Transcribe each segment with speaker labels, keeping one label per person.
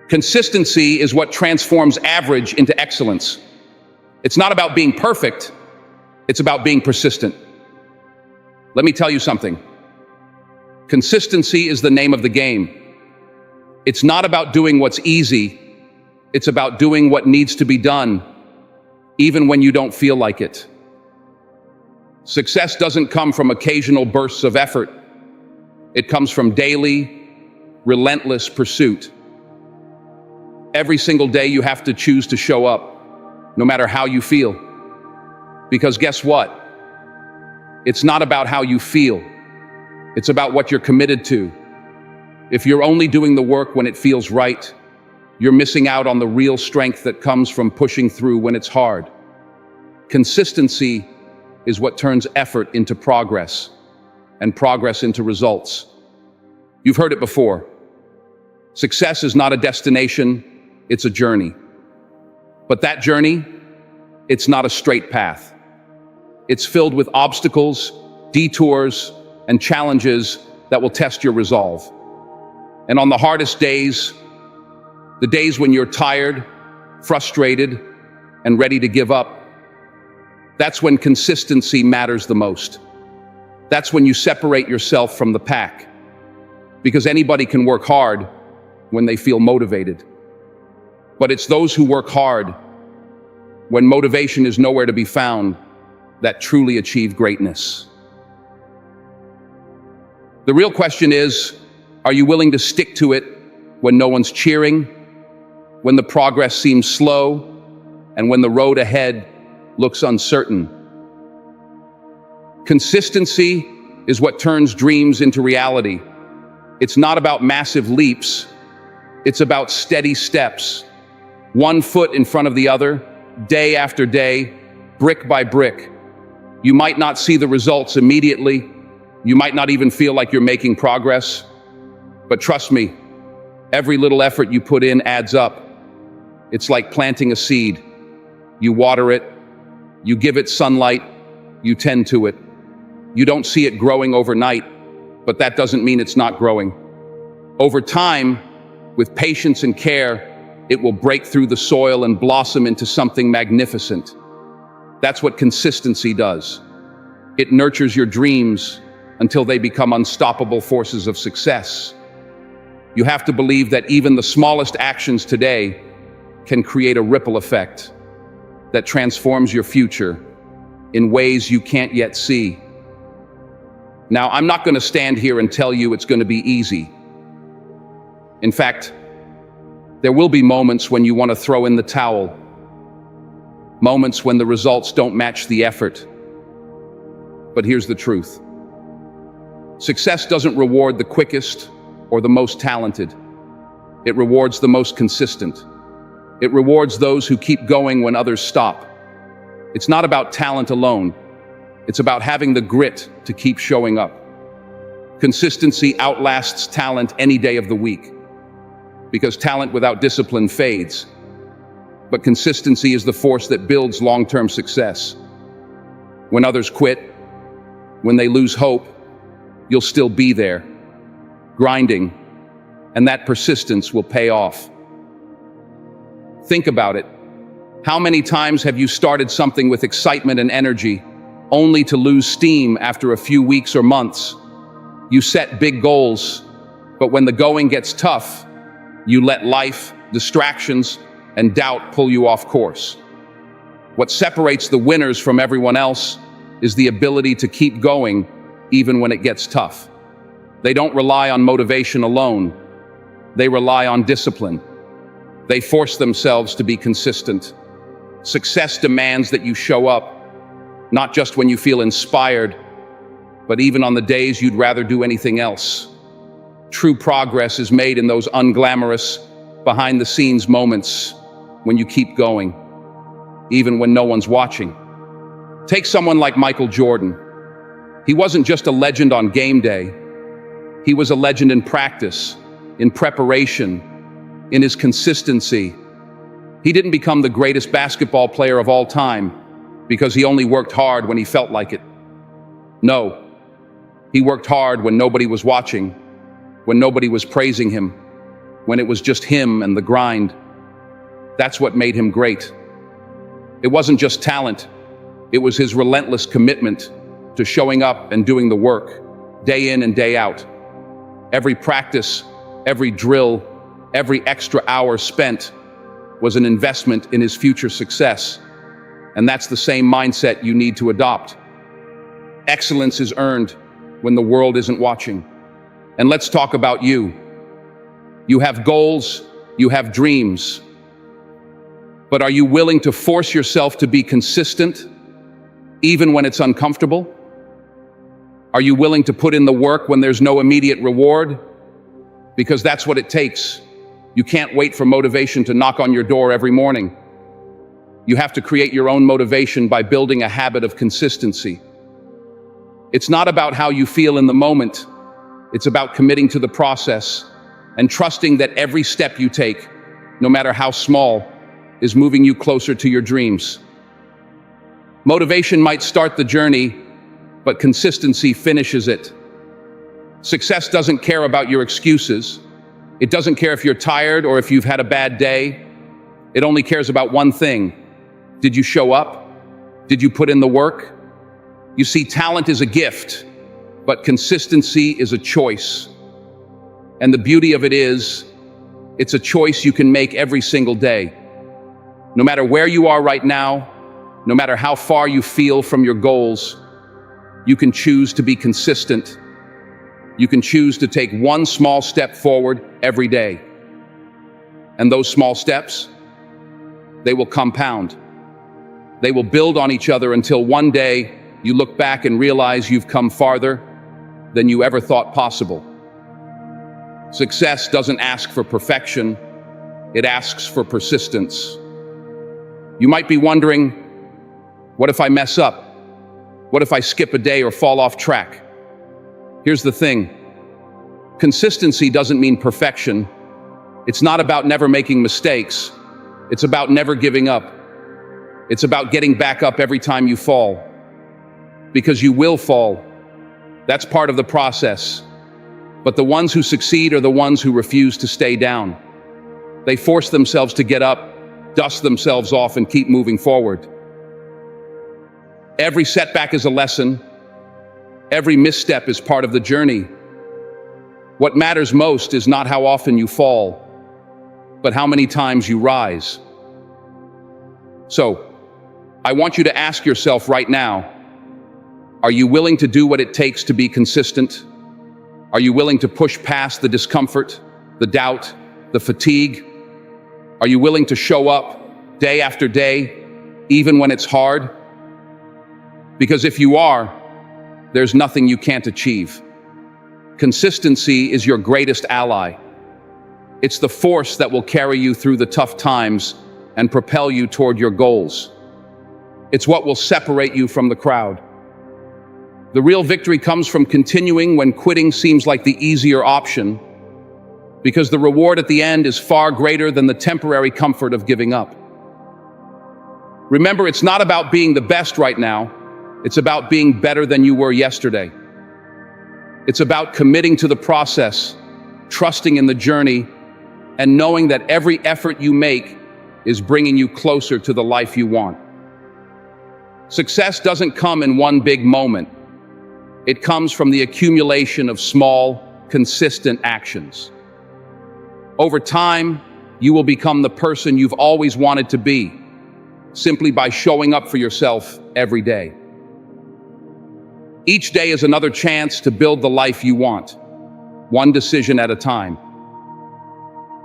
Speaker 1: Consistency is what transforms average into excellence. It's not about being perfect, it's about being persistent. Let me tell you something. Consistency is the name of the game. It's not about doing what's easy, it's about doing what needs to be done, even when you don't feel like it. Success doesn't come from occasional bursts of effort. It comes from daily, relentless pursuit. Every single day you have to choose to show up, no matter how you feel. Because guess what? It's not about how you feel. It's about what you're committed to. If you're only doing the work when it feels right, you're missing out on the real strength that comes from pushing through when it's hard. Consistency is what turns effort into progress, and progress into results. You've heard it before. Success is not a destination, it's a journey. But that journey, it's not a straight path. It's filled with obstacles, detours, and challenges that will test your resolve. And on the hardest days, the days when you're tired, frustrated, and ready to give up, that's when consistency matters the most. That's when you separate yourself from the pack. Because anybody can work hard when they feel motivated. But it's those who work hard when motivation is nowhere to be found that truly achieve greatness. The real question is, are you willing to stick to it when no one's cheering, when the progress seems slow, and when the road ahead looks uncertain? Consistency is what turns dreams into reality. It's not about massive leaps, it's about steady steps, one foot in front of the other, day after day, brick by brick. You might not see the results immediately, you might not even feel like you're making progress, but trust me, every little effort you put in adds up. It's like planting a seed. You water it, you give it sunlight, you tend to it. You don't see it growing overnight, but that doesn't mean it's not growing. Over time, with patience and care, it will break through the soil and blossom into something magnificent. That's what consistency does. It nurtures your dreams until they become unstoppable forces of success. You have to believe that even the smallest actions today can create a ripple effect that transforms your future in ways you can't yet see. Now, I'm not going to stand here and tell you it's going to be easy. In fact, there will be moments when you want to throw in the towel, moments when the results don't match the effort. But here's the truth. Success doesn't reward the quickest or the most talented. It rewards the most consistent. It rewards those who keep going when others stop. It's not about talent alone. It's about having the grit to keep showing up. Consistency outlasts talent any day of the week, because talent without discipline fades. But consistency is the force that builds long-term success. When others quit, when they lose hope, you'll still be there, grinding, and that persistence will pay off. Think about it. How many times have you started something with excitement and energy, only to lose steam after a few weeks or months? You set big goals, but when the going gets tough, you let life, distractions, and doubt pull you off course. What separates the winners from everyone else is the ability to keep going even when it gets tough. They don't rely on motivation alone. They rely on discipline. They force themselves to be consistent. Success demands that you show up, not just when you feel inspired, but even on the days you'd rather do anything else. True progress is made in those unglamorous, behind-the-scenes moments when you keep going, even when no one's watching. Take someone like Michael Jordan. He wasn't just a legend on game day. He was a legend in practice, in preparation, in his consistency. He didn't become the greatest basketball player of all time because he only worked hard when he felt like it. No, he worked hard when nobody was watching, when nobody was praising him, when it was just him and the grind. That's what made him great. It wasn't just talent, it was his relentless commitment to showing up and doing the work, day in and day out. Every practice, every drill, every extra hour spent was an investment in his future success. And that's the same mindset you need to adopt. Excellence is earned when the world isn't watching. And let's talk about you. You have goals, you have dreams. But are you willing to force yourself to be consistent, even when it's uncomfortable? Are you willing to put in the work when there's no immediate reward? Because that's what it takes. You can't wait for motivation to knock on your door every morning. You have to create your own motivation by building a habit of consistency. It's not about how you feel in the moment. It's about committing to the process and trusting that every step you take, no matter how small, is moving you closer to your dreams. Motivation might start the journey, but consistency finishes it. Success doesn't care about your excuses. It doesn't care if you're tired or if you've had a bad day. It only cares about one thing. Did you show up? Did you put in the work? You see, talent is a gift, but consistency is a choice. And the beauty of it is, it's a choice you can make every single day. No matter where you are right now, no matter how far you feel from your goals, you can choose to be consistent. You can choose to take one small step forward every day. And those small steps, they will compound. They will build on each other until one day you look back and realize you've come farther than you ever thought possible. Success doesn't ask for perfection, it asks for persistence. You might be wondering, what if I mess up? What if I skip a day or fall off track? Here's the thing. Consistency doesn't mean perfection. It's not about never making mistakes. It's about never giving up. It's about getting back up every time you fall. Because you will fall. That's part of the process. But the ones who succeed are the ones who refuse to stay down. They force themselves to get up, dust themselves off, and keep moving forward. Every setback is a lesson. Every misstep is part of the journey. What matters most is not how often you fall, but how many times you rise. So, I want you to ask yourself right now, are you willing to do what it takes to be consistent? Are you willing to push past the discomfort, the doubt, the fatigue? Are you willing to show up day after day, even when it's hard? Because if you are, there's nothing you can't achieve. Consistency is your greatest ally. It's the force that will carry you through the tough times and propel you toward your goals. It's what will separate you from the crowd. The real victory comes from continuing when quitting seems like the easier option, because the reward at the end is far greater than the temporary comfort of giving up. Remember, it's not about being the best right now. It's about being better than you were yesterday. It's about committing to the process, trusting in the journey, and knowing that every effort you make is bringing you closer to the life you want. Success doesn't come in one big moment. It comes from the accumulation of small, consistent actions. Over time, you will become the person you've always wanted to be, simply by showing up for yourself every day. Each day is another chance to build the life you want, one decision at a time.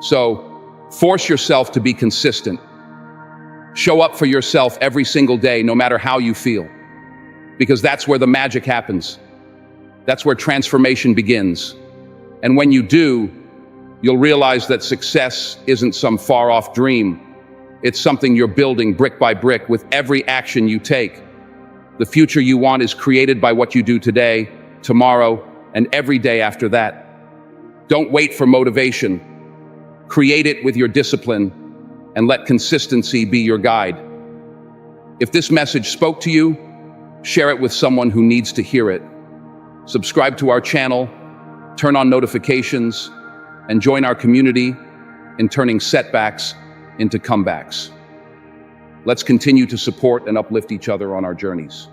Speaker 1: So, force yourself to be consistent. Show up for yourself every single day, no matter how you feel. Because that's where the magic happens. That's where transformation begins. And when you do, you'll realize that success isn't some far-off dream. It's something you're building brick by brick with every action you take. The future you want is created by what you do today, tomorrow, and every day after that. Don't wait for motivation. Create it with your discipline, and let consistency be your guide. If this message spoke to you, share it with someone who needs to hear it. Subscribe to our channel, turn on notifications, and join our community in turning setbacks into comebacks. Let's continue to support and uplift each other on our journeys.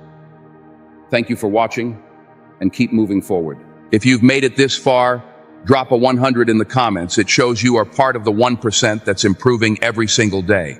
Speaker 1: Thank you for watching, and keep moving forward. If you've made it this far, drop a 100 in the comments. It shows you are part of the 1% that's improving every single day.